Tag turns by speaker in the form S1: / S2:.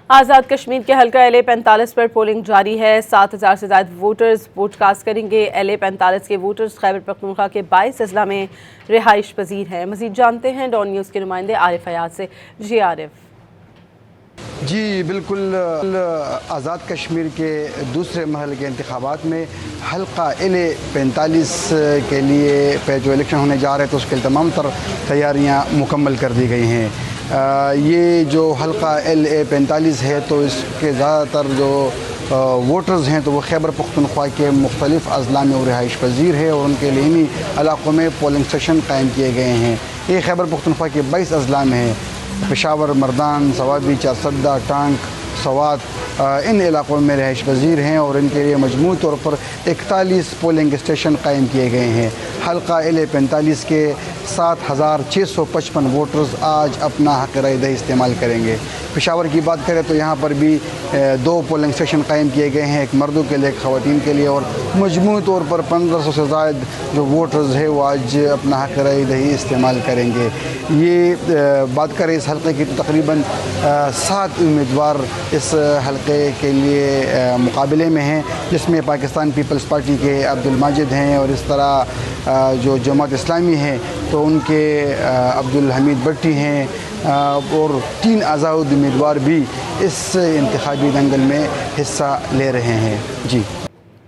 S1: آزاد کشمیر کے حلقہ LA-45 پر polling جاری ہے۔ 7,000 سے زائد ووٹرز ووٹ کاسٹ کریں گے۔ LA-45 کے ووٹرز خیبر پختونخوا کے 22 اضلاع میں رہائش پذیر ہیں۔ مزید جانتے ہیں ڈان نیوز کے نمائندے عارف حیات سے۔ جی عارف۔
S2: جی بالکل، آزاد کشمیر کے دوسرے مرحلے کے انتخابات میں حلقہ LA-45 کے لیے جو الیکشن ہونے جا رہے ہیں تو اس کے تمام تر تیاریاں مکمل کر دی گئی ہیں۔ یہ جو حلقہ LA-45 ہے تو اس کے زیادہ تر جو ووٹرز ہیں تو وہ خیبر پختونخوا کے مختلف اضلاع میں وہ رہائش پذیر ہے اور ان کے لیے انہی علاقوں میں پولنگ اسٹیشن قائم کیے گئے ہیں۔ یہ خیبر پختونخوا کے 22 اضلاع میں ہیں۔ پشاور، مردان، صوابی، چارسدہ، ٹانک، سوات ان علاقوں میں رہائش پذیر ہیں اور ان کے لیے مجموعی طور پر 41 پولنگ اسٹیشن قائم کیے گئے ہیں۔ حلقہ LA-45 کے 7,655 ووٹرز آج اپنا حق رائے دہی استعمال کریں گے۔ پشاور کی بات کریں تو یہاں پر بھی 2 پولنگ اسٹیشن قائم کیے گئے ہیں، ایک مردوں کے لیے ایک خواتین کے لیے، اور مجموعی طور پر 1500 سے زائد جو ووٹرز ہیں وہ آج اپنا حق رائے دہی استعمال کریں گے۔ یہ بات کریں اس حلقے کی تو تقریباً 7 امیدوار اس حلقے کے لیے مقابلے میں ہیں، جس میں پاکستان پیپلز پارٹی کے عبدالماجد ہیں اور اس طرح جو جماعت اسلامی ہیں تو ان کے عبدالحمید بٹی ہیں اور 3 آزاد امیدوار بھی اس انتخابی دنگل میں حصہ لے رہے ہیں۔ جی